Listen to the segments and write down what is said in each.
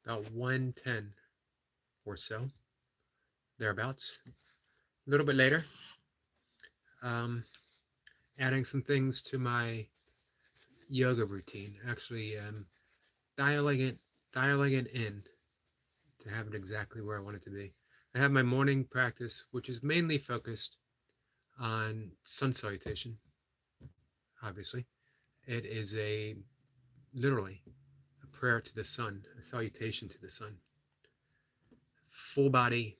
about 1:10 or so, thereabouts. A little bit later, um, adding some things to my yoga routine. Actually, dialing it, dialing it in to have it exactly where I want it to be. I have my morning practice, which is mainly focused on sun salutation. Obviously, it is a literally a prayer to the sun, a salutation to the sun. Full body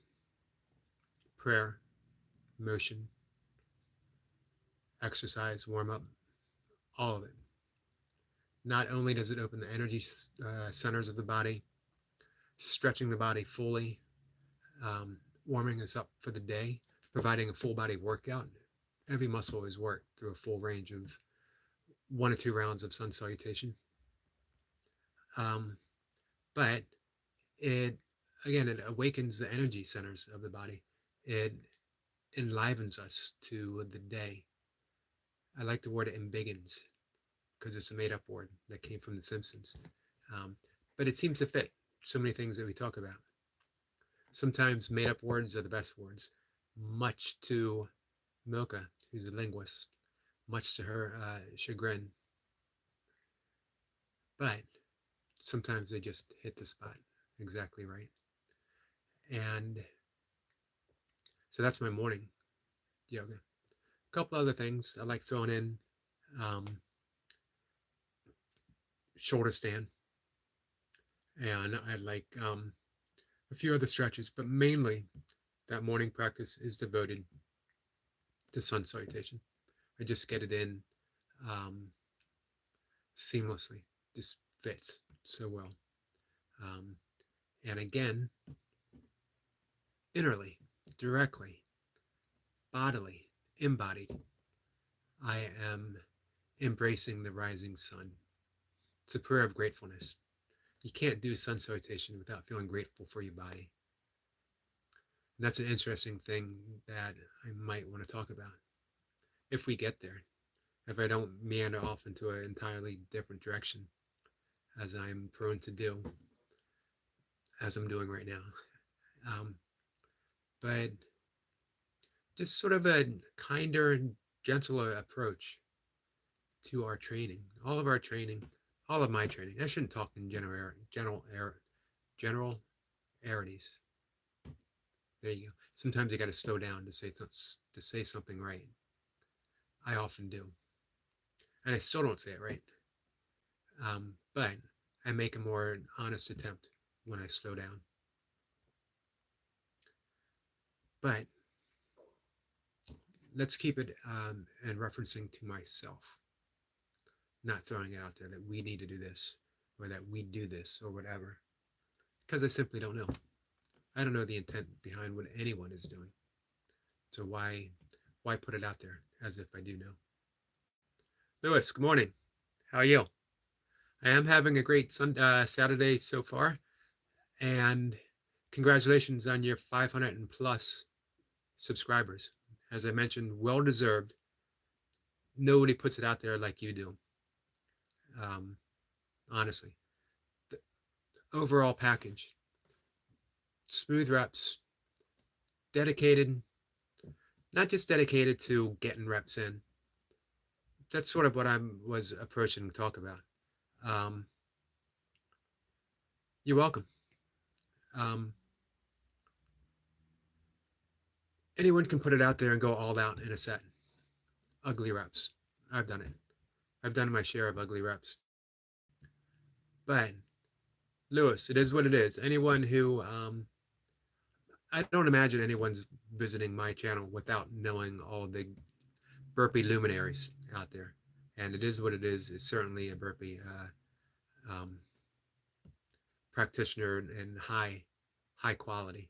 prayer, motion, exercise, warm up, all of it. Not only does it open the energy centers of the body, stretching the body fully, warming us up for the day, providing a full body workout. Every muscle is worked through a full range of 1 or 2 rounds of sun salutation. Um, but it, again, it awakens the energy centers of the body. It enlivens us to the day. I like the word embiggens because it's a made up word that came from The Simpsons. Um, but it seems to fit so many things that we talk about. Sometimes made up words are the best words, much to Milka, who's a linguist, much to her chagrin. But sometimes they just hit the spot exactly right. And so that's my morning yoga. A couple other things I like throwing in, um, shoulder stand, and I like a few other stretches, but mainly that morning practice is devoted to sun salutation. I just get it in um, seamlessly, just fits so well. Um, and again, innerly, directly, bodily, embodied, I am embracing the rising sun. It's a prayer of gratefulness. You can't do sun salutation without feeling grateful for your body. And that's an interesting thing that I might want to talk about if we get there, if I don't meander off into an entirely different direction, as I'm prone to do, as I'm doing right now. Um, but just sort of a kinder and gentler approach to our training, all of our training, all of my training. I shouldn't talk in generalities. There you go. Sometimes you got to slow down to say something right. I often do, and I still don't say it right. But I make a more honest attempt when I slow down. But let's keep it and referencing to myself, not throwing it out there that we need to do this or that we do this or whatever, because I simply don't know. I don't know the intent behind what anyone is doing. So why put it out there as if I do know? Lewis, good morning. How are you? I am having a great Saturday so far, and congratulations on your 500 and plus subscribers. As I mentioned, well deserved. Nobody puts it out there like you do. Um, honestly, the overall package, smooth reps, dedicated, not just dedicated to getting reps in. That's sort of what I was approaching to talk about. Um, you're welcome. Um, anyone can put it out there and go all out in a set. Ugly reps. I've done it. I've done my share of ugly reps. But Lewis, it is what it is. Anyone who I don't imagine anyone's visiting my channel without knowing all the burpee luminaries out there. And it is what it is. It's certainly a burpee um, practitioner and high quality.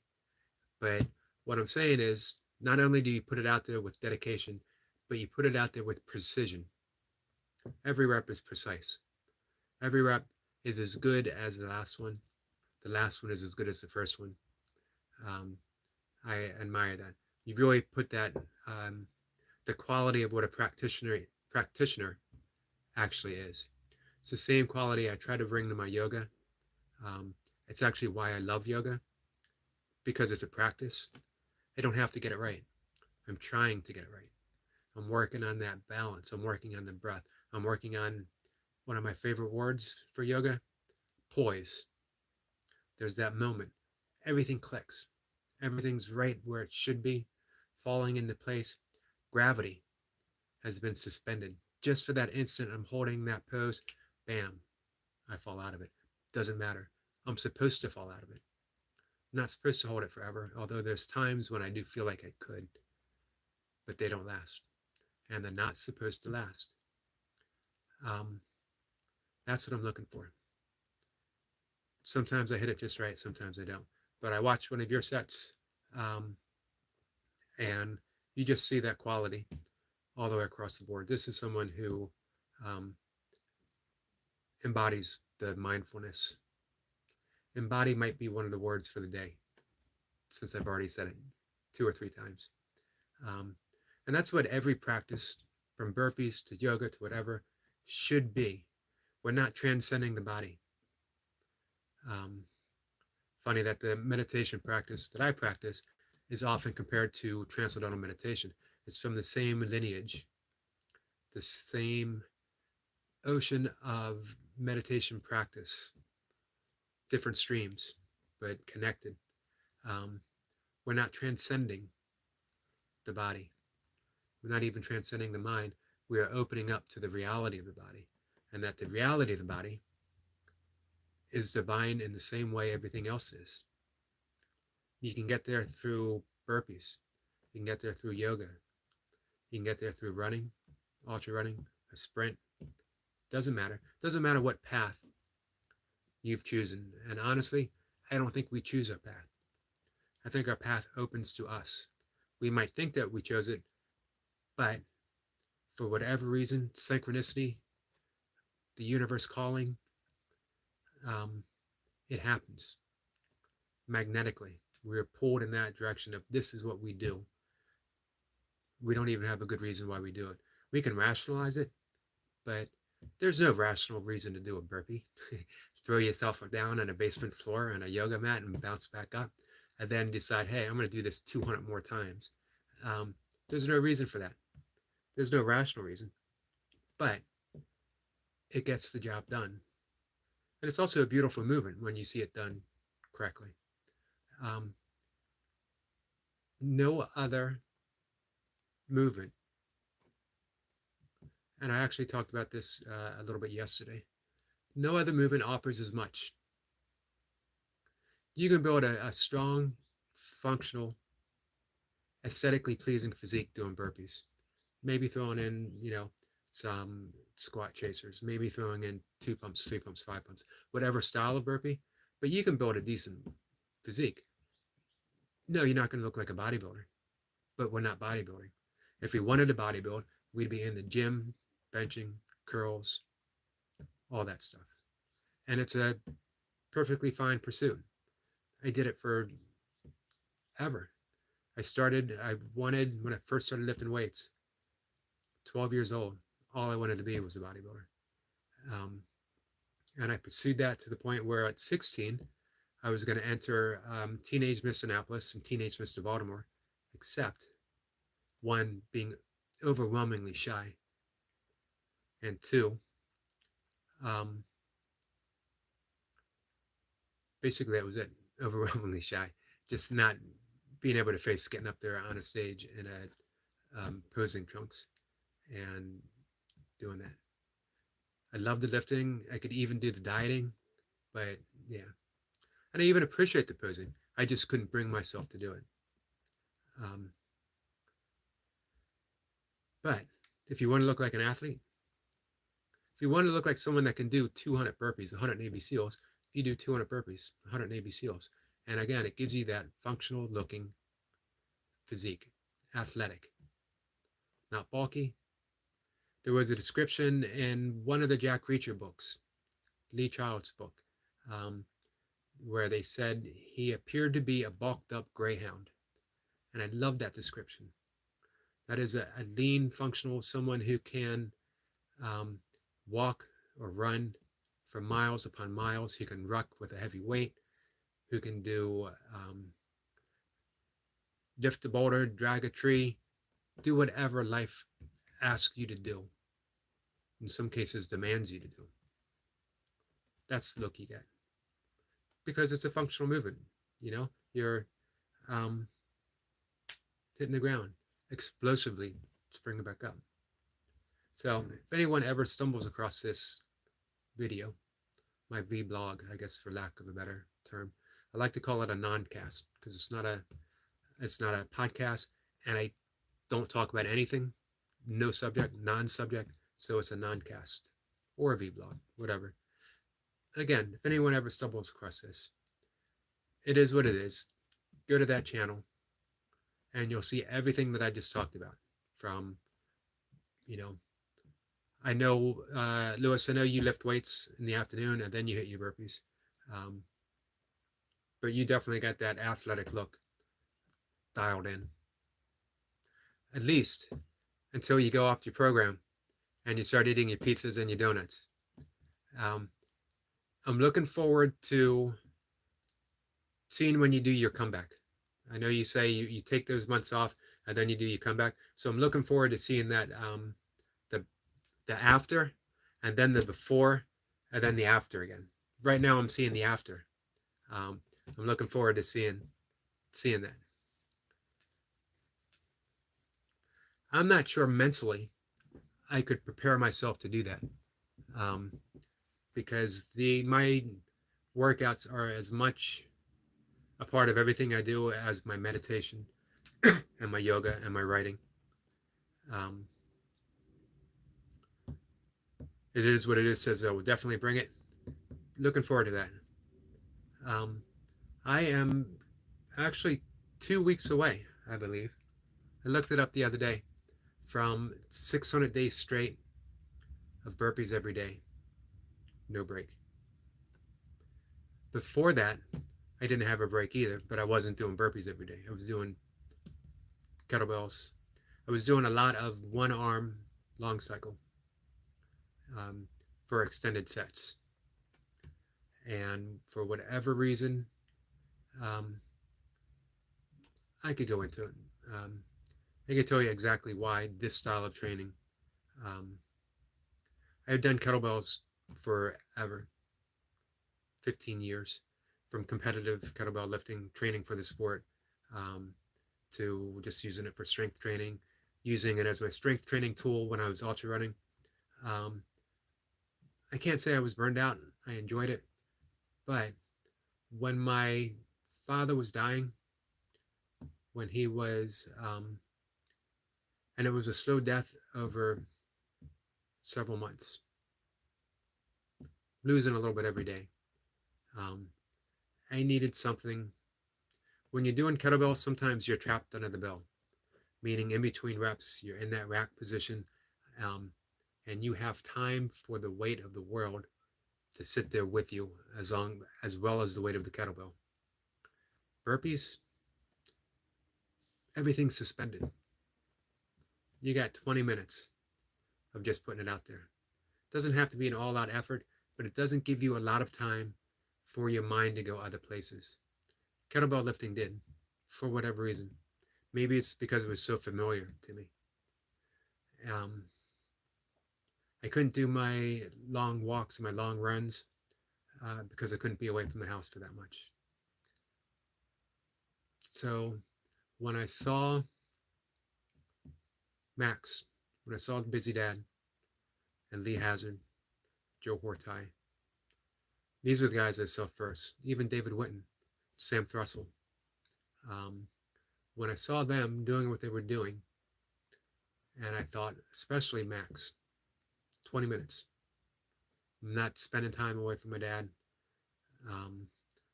But what I'm saying is, not only do you put it out there with dedication, but you put it out there with precision. Every rep is precise. Every rep is as good as the last one. The last one is as good as the first one. Um, I admire that. You really put that the quality of what a practitioner actually is. It's the same quality I try to bring to my yoga. Um, It's actually why I love yoga, because it's a practice. I don't have to get it right. I'm trying to get it right. I'm working on that balance. I'm working on the breath. I'm working on one of my favorite words for yoga, poise. There's that moment. Everything clicks. Everything's right where it should be, falling into place. Gravity has been suspended. Just for that instant, I'm holding that pose. Bam, I fall out of it. Doesn't matter. I'm supposed to fall out of it. I'm not supposed to hold it forever, although there's times when I do feel like I could, but they don't last. And they're not supposed to last. Um, that's what I'm looking for. Sometimes I hit it just right, sometimes I don't. But I watched one of your sets, um, and you just see that quality all the way across the board. This is someone who um, embodies the mindfulness. Embody might be one of the words for the day, since I've already said it 2 or 3 times. Um, and that's what every practice, from burpees to yoga to whatever, should be. We're not transcending the body. Funny that the meditation practice that I practice is often compared to transcendental meditation. It's from the same lineage, the same ocean of meditation practice, different streams, but connected. Um, we're not transcending the body. We're not even transcending the mind. We are opening up to the reality of the body, and that the reality of the body is divine in the same way everything else is. You can get there through burpees. You can get there through yoga. You can get there through running, ultra running, a sprint. Doesn't matter. Doesn't matter what path you've chosen. And honestly, I don't think we choose our path. I think our path opens to us. We might think that we chose it, but for whatever reason, synchronicity, the universe calling, it happens magnetically. We're pulled in that direction of this is what we do. We don't even have a good reason why we do it. We can rationalize it, but there's no rational reason to do a burpee. Throw yourself down on a basement floor on a yoga mat and bounce back up, and then decide, hey, I'm going to do this 200 more times. There's no reason for that. There's no rational reason, but it gets the job done. And it's also a beautiful movement when you see it done correctly. No other movement, and I actually talked about this a little bit yesterday, no other movement offers as much. You can build a strong, functional, aesthetically pleasing physique doing burpees. Maybe throwing in, some squat chasers, maybe throwing in 2 pumps, 3 pumps, 5 pumps, whatever style of burpee, but you can build a decent physique. No, you're not going to look like a bodybuilder, but we're not bodybuilding. If we wanted to bodybuild, we'd be in the gym, benching, curls, all that stuff. And it's a perfectly fine pursuit. I did it for ever. I wanted, when I first started lifting weights, 12 years old, all I wanted to be was a bodybuilder. And I pursued that to the point where at 16, I was going to enter Teenage Mr. Annapolis and Teenage Mr. Baltimore, except one, being overwhelmingly shy, and two, basically that was it, overwhelmingly shy, just not being able to face getting up there on a stage in a posing trunks and doing that. I love the lifting. I could even do the dieting, but yeah. And I even appreciate the posing. I just couldn't bring myself to do it. But if you want to look like an athlete, if you want to look like someone that can do 200 burpees, 100 Navy SEALs, you do 200 burpees, 100 Navy SEALs. And again, it gives you that functional looking physique, athletic, not bulky. There was a description in one of the Jack Reacher books, Lee Child's book, where they said he appeared to be a bulked up greyhound. And I love that description. That is a lean, functional, someone who can walk or run for miles upon miles. He can ruck with a heavy weight. who can do lift a boulder, drag a tree, do whatever life asks you to do. In some cases, demands you to do. That's the look you get because it's a functional movement. You know, you're um, hitting the ground explosively, springing back up. So, if anyone ever stumbles across this video, my vlog, I guess for lack of a better term, I like to call it a non-cast because it's not a podcast, and I don't talk about anything, no subject, non-subject, so it's a non-cast or a vlog, whatever. Again, if anyone ever stumbles across this, it is what it is. Go to that channel, and you'll see everything that I just talked about. From, you know, I know, Lewis, I know you lift weights in the afternoon and then you hit your burpees. But you definitely got that athletic look dialed in. At least until you go off your program and you start eating your pizzas and your donuts. I'm looking forward to seeing when you do your comeback. I know you say you take those months off and then you do your comeback. So I'm looking forward to seeing that, the after, and then the before, and then the after again. Right now I'm seeing the after. I'm looking forward to seeing that. I'm not sure mentally I could prepare myself to do that, because my workouts are as much a part of everything I do as my meditation and my yoga and my writing. It is what it is. Says I will definitely bring it. Looking forward to that. I am actually 2 weeks away, I believe. I looked it up the other day, from 600 days straight of burpees every day, no break. Before that, I didn't have a break either, but I wasn't doing burpees every day. I was doing kettlebells. I was doing a lot of one arm long cycle for extended sets. And for whatever reason, I could go into it. I could tell you exactly why this style of training. I've done kettlebells forever, 15 years, from competitive kettlebell lifting, training for the sport, to just using it for strength training, using it as my strength training tool when I was ultra running. I can't say I was burned out. I enjoyed it. But when my father was dying, when he was, and it was a slow death over several months, losing a little bit every day. I needed something. When you're doing kettlebells, sometimes you're trapped under the bell, meaning in between reps, you're in that rack position, and you have time for the weight of the world to sit there with you, as well as the weight of the kettlebell. Burpees, everything's suspended. You got 20 minutes of just putting it out there. It doesn't have to be an all-out effort, but it doesn't give you a lot of time for your mind to go other places. Kettlebell lifting did, for whatever reason. Maybe it's because it was so familiar to me. I couldn't do my long walks and my long runs because I couldn't be away from the house for that much. So when I saw Max, when I saw Busy Dad and Lee Hazard, Joe Hortai, these were the guys I saw first. Even David Witten, Sam Thrussell. When I saw them doing what they were doing, and I thought, especially Max, 20 minutes. I'm not spending time away from my dad. I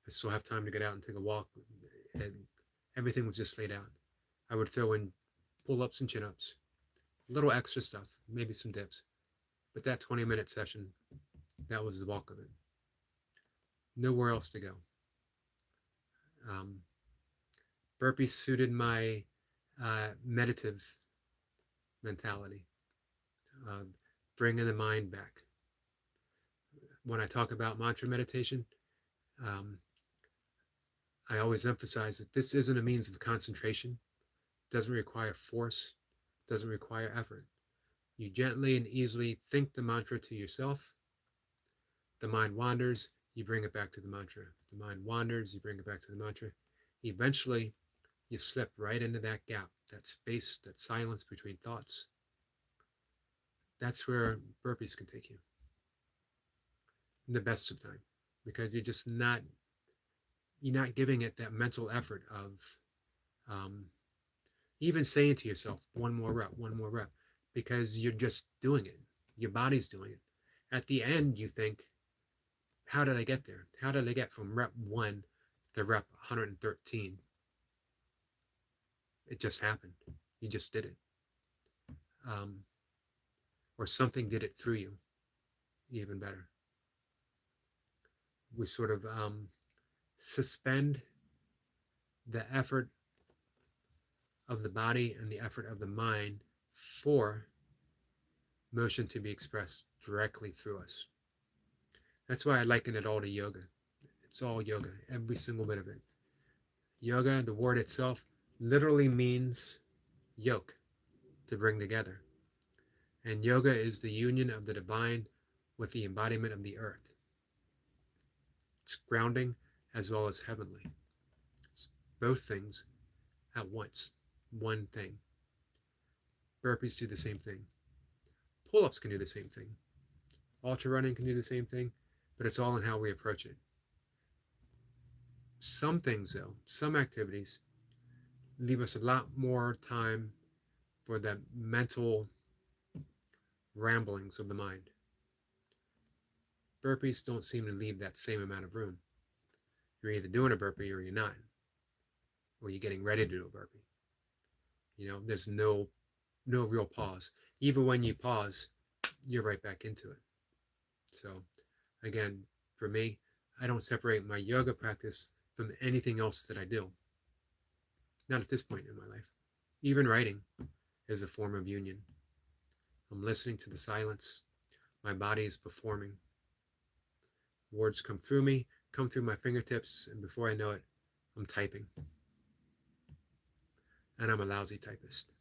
still have time to get out and take a walk. And everything was just laid out. I would throw in pull-ups and chin-ups, a little extra stuff, maybe some dips. But that 20-minute session, that was the bulk of it. Nowhere else to go. Burpees suited my meditative mentality, bringing the mind back. When I talk about mantra meditation, I always emphasize that this isn't a means of concentration, doesn't require force, doesn't require effort. You gently and easily think the mantra to yourself. The mind wanders, you bring it back to the mantra. The mind wanders, you bring it back to the mantra. Eventually, you slip right into that gap, that space, that silence between thoughts. That's where burpees can take you in the best of time, because you're not giving it that mental effort of um, even saying to yourself, one more rep, because you're just doing it. Your body's doing it. At the end, you think, how did I get there? How did I get from rep 1 to rep 113? It just happened. You just did it. Um, or something did it through you, even better. We sort of suspend the effort of the body and the effort of the mind for motion to be expressed directly through us. That's why I liken it all to yoga. It's all yoga, every single bit of it. Yoga, the word itself, literally means yoke, to bring together. And yoga is the union of the divine with the embodiment of the earth. It's grounding as well as heavenly. It's both things at once, one thing. Burpees do the same thing. Pull-ups can do the same thing. Ultra running can do the same thing, but it's all in how we approach it. Some things, though, some activities leave us a lot more time for the mental ramblings of the mind. Burpees don't seem to leave that same amount of room. You're either doing a burpee or you're not, or you're getting ready to do a burpee. There's no real pause. Even when you pause, you're right back into it. So again, for me, I don't separate my yoga practice from anything else that I do. Not at this point in my life. Even writing is a form of union. I'm listening to the silence. My body is performing. Words come through me, come through my fingertips, and before I know it, I'm typing. And I'm a lousy typist.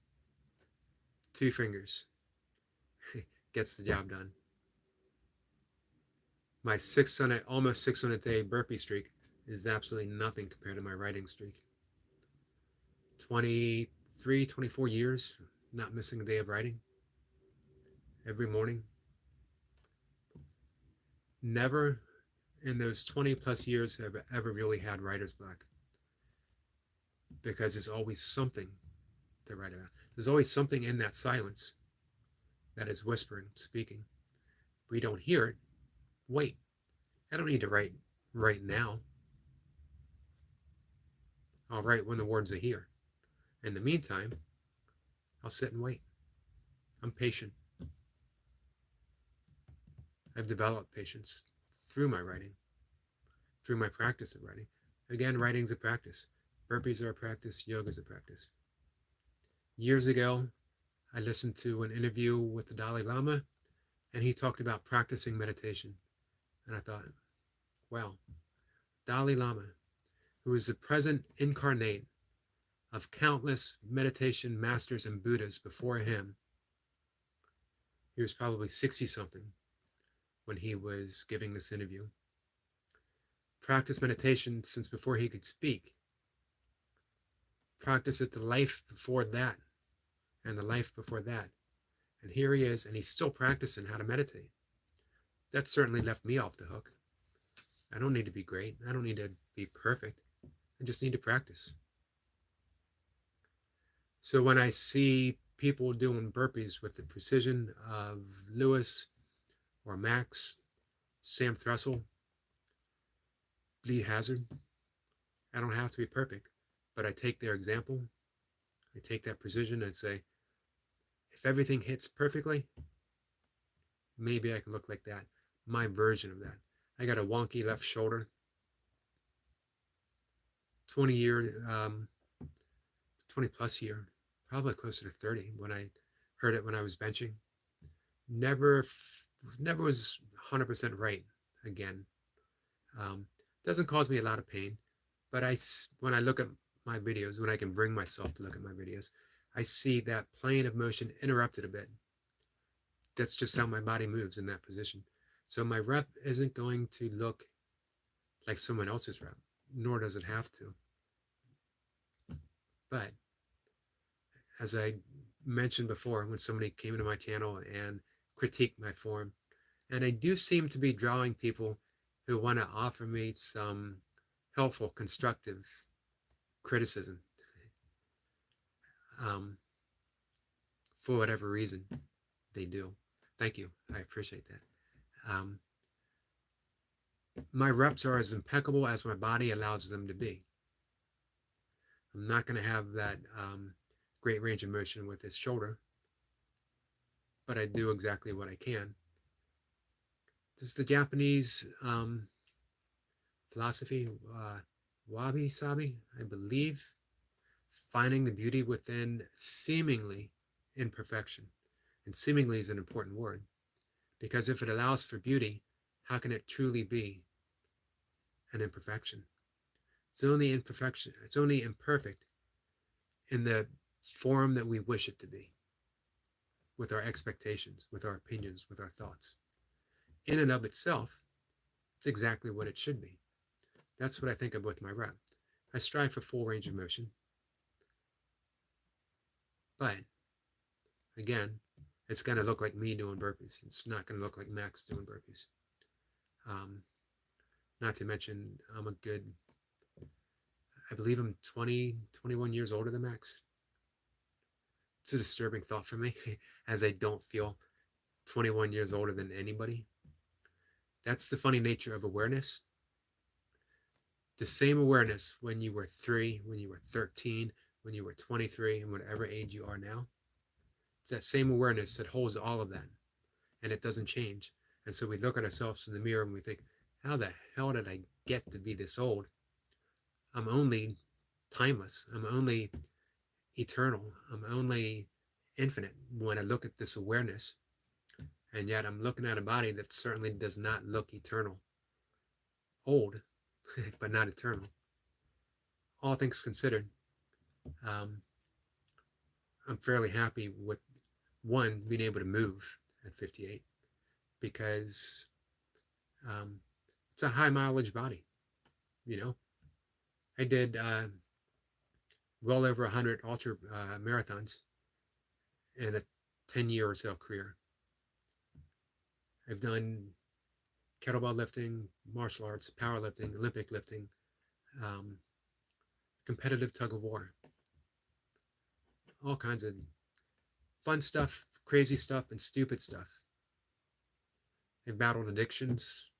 2 fingers gets the job done. My almost 600 day burpee streak is absolutely nothing compared to my writing streak. 23, 24 years, not missing a day of writing. Every morning. Never in those 20 plus years have I ever really had writer's block. Because there's always something to write about. There's always something in that silence that is whispering, speaking. If we don't hear it, wait. I don't need to write right now. I'll write when the words are here. In the meantime, I'll sit and wait. I'm patient. I've developed patience through my writing, through my practice of writing. Again, writing's a practice. Burpees are a practice. Yoga's a practice. Years ago, I listened to an interview with the Dalai Lama, and he talked about practicing meditation. And I thought, wow, Dalai Lama, who is the present incarnate of countless meditation masters and Buddhas before him. He was probably 60-something when he was giving this interview. Practiced meditation since before he could speak. Practiced it the life before that, and the life before that. And here he is, and he's still practicing how to meditate. That certainly left me off the hook. I don't need to be great. I don't need to be perfect. I just need to practice. So when I see people doing burpees with the precision of Lewis or Max, Sam Thressel, Lee Hazard, I don't have to be perfect, but I take their example. I take that precision and say, if everything hits perfectly, maybe I can look like that. My version of that. I got a wonky left shoulder. 20 plus year, probably closer to 30 when I heard it when I was benching. Never was 100% right again. Doesn't cause me a lot of pain, But when I look at my videos, when I can bring myself to look at my videos, I see that plane of motion interrupted a bit. That's just how my body moves in that position. So my rep isn't going to look like someone else's rep, nor does it have to. But as I mentioned before, when somebody came into my channel and critiqued my form, and I do seem to be drawing people who want to offer me some helpful, constructive criticism, for whatever reason they do. Thank you. I appreciate that. My reps are as impeccable as my body allows them to be. I'm not going to have that great range of motion with this shoulder, but I do exactly what I can. This is the Japanese philosophy, wabi sabi, I believe, finding the beauty within seemingly imperfection. And seemingly is an important word, because if it allows for beauty, how can it truly be an imperfection? It's only imperfection. It's only imperfect in the form that we wish it to be, with our expectations, with our opinions, with our thoughts. In and of itself, it's exactly what it should be. That's what I think of with my rep. I strive for full range of motion. But, again, it's going to look like me doing burpees. It's not going to look like Max doing burpees. Not to mention, I believe I'm 21 years older than Max. It's a disturbing thought for me, as I don't feel 21 years older than anybody. That's the funny nature of awareness. The same awareness when you were 3, when you were 13, when you were 23, and whatever age you are now. It's that same awareness that holds all of that, and it doesn't change. And so we look at ourselves in the mirror and we think, how the hell did I get to be this old? I'm only timeless. I'm only eternal. I'm only infinite when I look at this awareness. And yet I'm looking at a body that certainly does not look eternal. Old, but not eternal. All things considered, I'm fairly happy with, one, being able to move at 58, because it's a high mileage body. You know, I did well over 100 ultra marathons in a 10-year or so career. I've done kettlebell lifting, martial arts, powerlifting, Olympic lifting, competitive tug of war, all kinds of fun stuff, crazy stuff, and stupid stuff. I've battled addictions,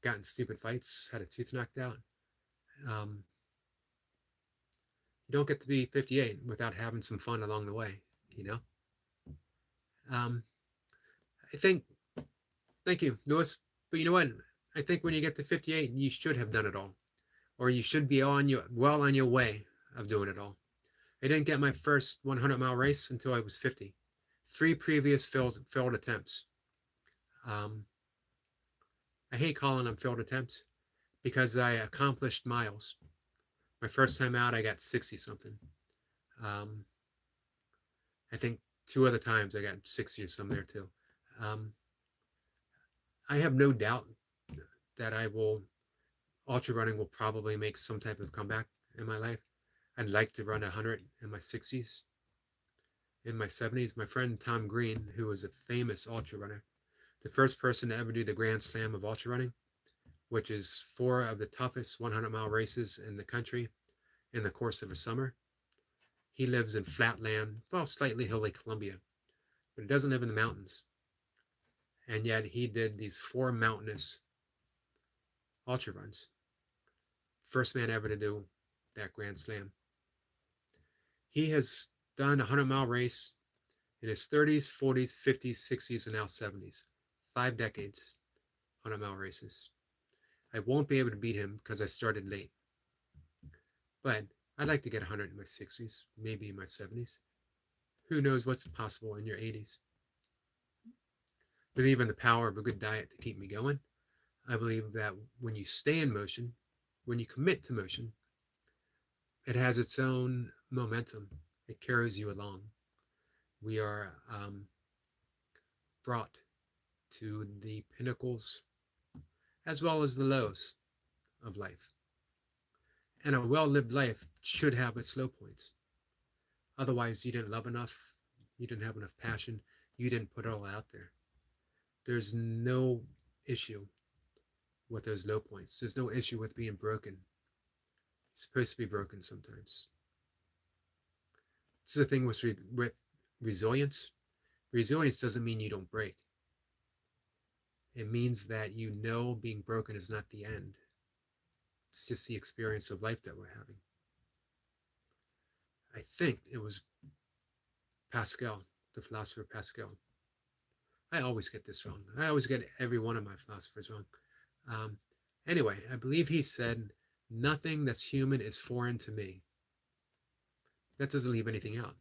gotten stupid fights, had a tooth knocked out. You don't get to be 58 without having some fun along the way, you know? I think, thank you, Lewis. But you know what? I think when you get to 58, you should have done it all. Or you should be well on your way of doing it all. I didn't get my first 100-mile race until I was 50. 3 previous failed attempts. I hate calling them failed attempts because I accomplished miles. My first time out, I got 60-something. I think 2 other times I got 60 or some there too. I have no doubt that ultra running will probably make some type of comeback in my life. I'd like to run 100 in my 60s. In my 70s, my friend Tom Green, who was a famous ultra runner, the first person to ever do the Grand Slam of ultra running, which is 4 of the toughest 100-mile races in the country in the course of a summer. He lives in flatland, well, slightly hilly Columbia, but he doesn't live in the mountains. And yet he did these 4 mountainous ultra runs. First man ever to do that Grand Slam. He has done a 100-mile race in his 30s, 40s, 50s, 60s, and now 70s. 5 decades, 100-mile races. I won't be able to beat him because I started late. But I'd like to get 100 in my 60s, maybe in my 70s. Who knows what's possible in your 80s? Believe in the power of a good diet to keep me going. I believe that when you stay in motion, when you commit to motion, it has its own momentum. It carries you along. We are brought to the pinnacles as well as the lows of life. And a well lived life should have its low points. Otherwise, you didn't love enough, you didn't have enough passion, you didn't put it all out there. There's no issue with those low points. There's no issue with being broken. You're supposed to be broken sometimes. It's the thing with resilience. Resilience doesn't mean you don't break. It means that you know being broken is not the end. It's just the experience of life that we're having. I think it was Pascal, the philosopher Pascal. I always get this wrong. I always get every one of my philosophers wrong. Anyway, I believe he said, nothing that's human is foreign to me. That doesn't leave anything out.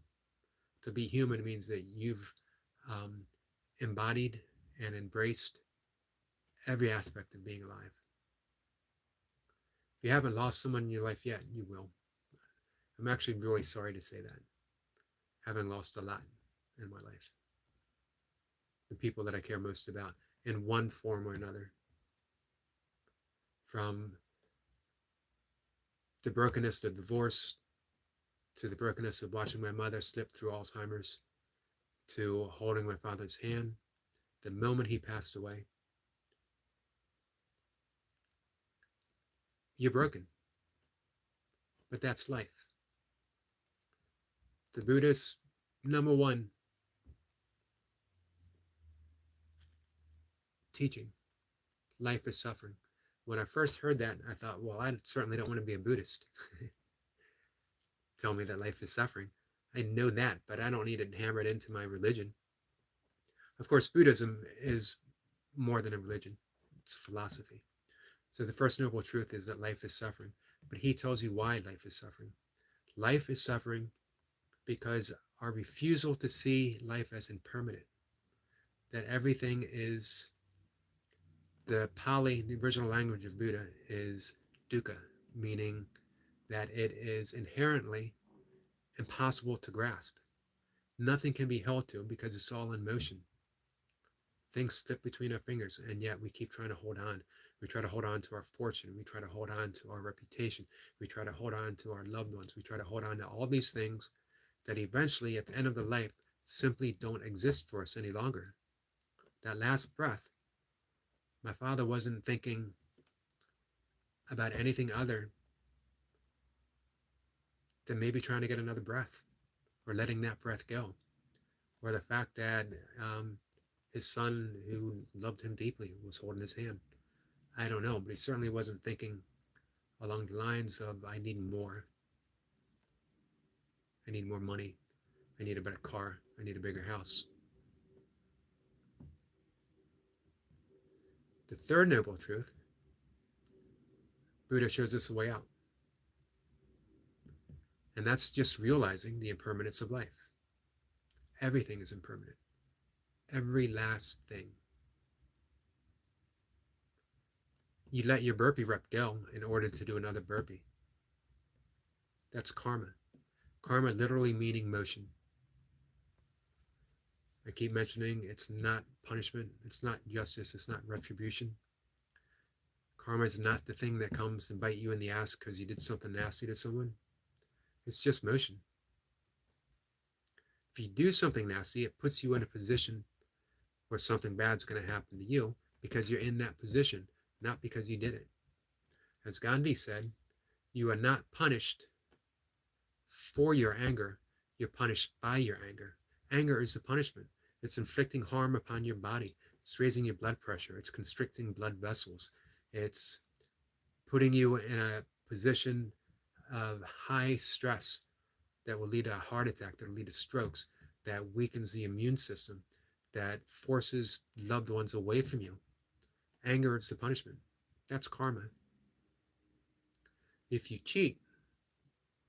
To be human means that you've embodied and embraced every aspect of being alive. If you haven't lost someone in your life yet, you will. I'm actually really sorry to say that. Having lost a lot in my life. The people that I care most about in one form or another. From the brokenness of divorce, to the brokenness of watching my mother slip through Alzheimer's, to holding my father's hand, the moment he passed away. You're broken. But that's life. The Buddha's number one teaching, life is suffering. When I first heard that, I thought, well, I certainly don't want to be a Buddhist. Tell me that life is suffering. I know that, but I don't need it hammered into my religion. Of course, Buddhism is more than a religion. It's a philosophy. So the first noble truth is that life is suffering. But he tells you why life is suffering. Life is suffering because our refusal to see life as impermanent. That everything is, the Pali, the original language of Buddha, is dukkha, meaning that it is inherently impossible to grasp. Nothing can be held to because it's all in motion. Things slip between our fingers, and yet we keep trying to hold on. We try to hold on to our fortune. We try to hold on to our reputation. We try to hold on to our loved ones. We try to hold on to all these things that eventually, at the end of the life, simply don't exist for us any longer. That last breath, my father wasn't thinking about anything other than maybe trying to get another breath, or letting that breath go, or the fact that his son, who loved him deeply, was holding his hand. I don't know, but he certainly wasn't thinking along the lines of, I need more. I need more money. I need a better car. I need a bigger house. The third noble truth, Buddha shows us a way out. And that's just realizing the impermanence of life. Everything is impermanent. Every last thing. You let your burpee rep go in order to do another burpee. That's karma. Karma literally meaning motion. I keep mentioning it's not punishment, it's not justice, it's not retribution. Karma is not the thing that comes and bite you in the ass because you did something nasty to someone. It's just motion. If you do something nasty, it puts you in a position where something bad's going to happen to you because you're in that position, not because you did it. As Gandhi said, you are not punished for your anger, you're punished by your anger. Anger is the punishment. It's inflicting harm upon your body. It's raising your blood pressure. It's constricting blood vessels. It's putting you in a position of high stress that will lead to a heart attack, that will lead to strokes, that weakens the immune system, that forces loved ones away from you. Anger is the punishment. That's karma. If you cheat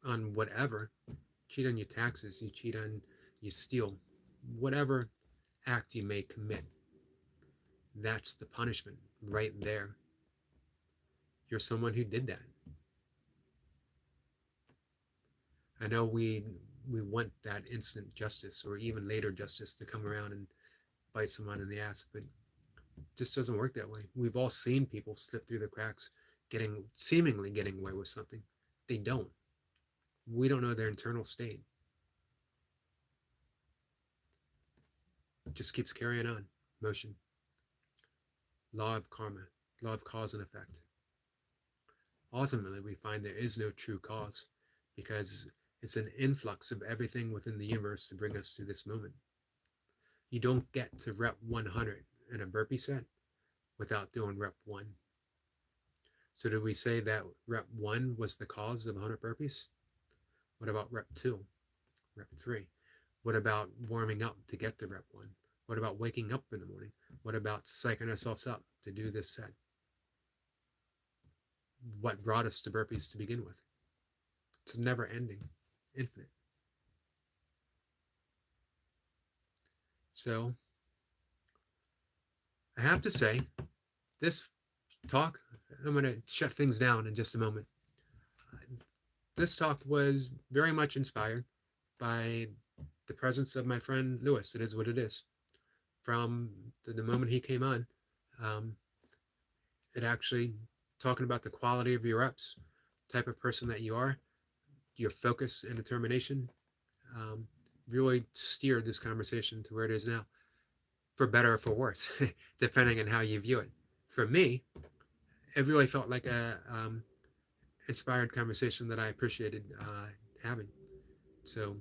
on whatever, cheat on your taxes, you steal, whatever act you may commit, that's the punishment right there. you're someone who did that. I know we want that instant justice or even later justice to come around and bite someone in the ass, but it just doesn't work that way. We've all seen people slip through the cracks, seemingly getting away with something. They don't. We don't know their internal state. It just keeps carrying on. Motion. Law of karma. Law of cause and effect. Ultimately, we find there is no true cause because it's an influx of everything within the universe to bring us to this moment. You don't get to rep 100 in a burpee set without doing rep 1. So did we say that rep 1 was the cause of 100 burpees? What about rep 2? Rep 3? What about warming up to get to rep 1? What about waking up in the morning? What about psyching ourselves up to do this set? What brought us to burpees to begin with? It's never ending, infinite. So I have to say, this talk, I'm going to shut things down in just a moment. This talk was very much inspired by the presence of my friend Lewis. It is what it is. From the moment he came on, it actually talking about the quality of your reps, type of person that you are, your focus and determination, really steered this conversation to where it is now, for better or for worse, depending on how you view it. For me, it really felt like a inspired conversation that I appreciated having. So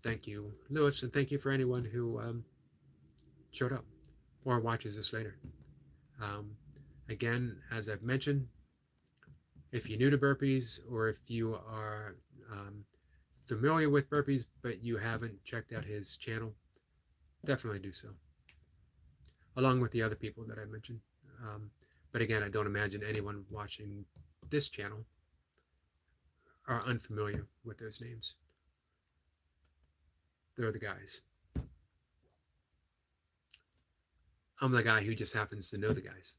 thank you, Lewis, and thank you for anyone who showed up or watches this later. Again, as I've mentioned, if you're new to burpees or if you are familiar with burpees but you haven't checked out his channel, definitely do so, along with the other people that I mentioned. But again, I don't imagine anyone watching this channel are unfamiliar with those names. They're the guys. I'm the guy who just happens to know the guys.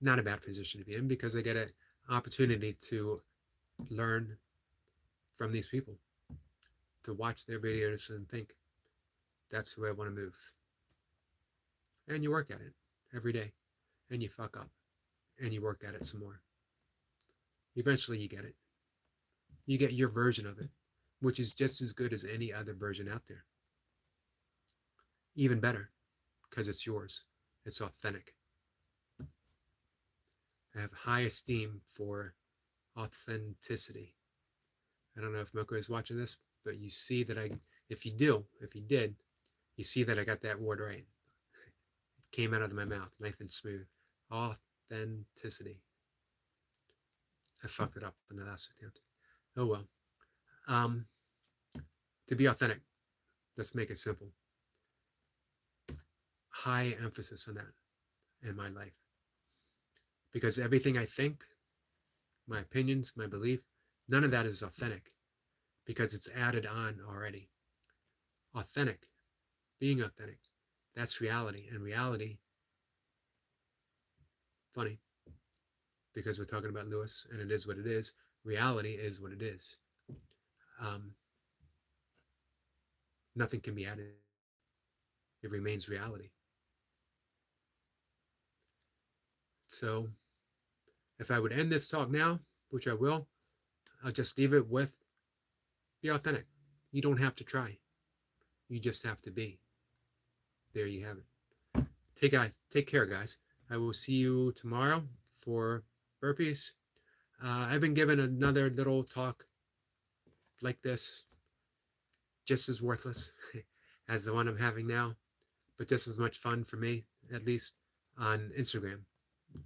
Not a bad position to be in because I get an opportunity to learn from these people, to watch their videos and think, that's the way I want to move. And you work at it every day, and you fuck up, and you work at it some more. Eventually you get it. You get your version of it, which is just as good as any other version out there. Even better, because it's yours. It's authentic. I have high esteem for authenticity. I don't know if Moko is watching this, but you see that if you did, you see that I got that word right. It came out of my mouth, nice and smooth. Authenticity. I fucked it up in the last attempt. Oh well. To be authentic, let's make it simple. High emphasis on that in my life. Because everything I think, my opinions, my belief, none of that is authentic because it's added on already. Authentic, being authentic, that's reality. And reality, funny, because we're talking about Lewis and it is what it is. Reality is what it is. Nothing can be added. It remains reality. So if I would end this talk now, which I will, I'll just leave it with, be authentic. You don't have to try. You just have to be. There you have it. Take care, guys. I will see you tomorrow for burpees. I've been given another little talk like this, just as worthless as the one I'm having now, but just as much fun for me, at least on Instagram.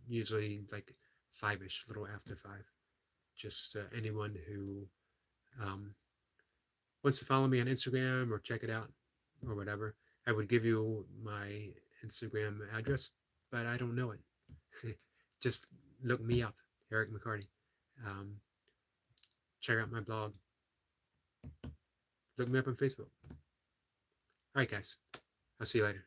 Usually like 5-ish, a little after 5. Just anyone who wants to follow me on Instagram or check it out or whatever, I would give you my Instagram address, but I don't know it. Just look me up, Eric McCarty. Check out my blog. Look me up on Facebook. All right, guys. I'll see you later.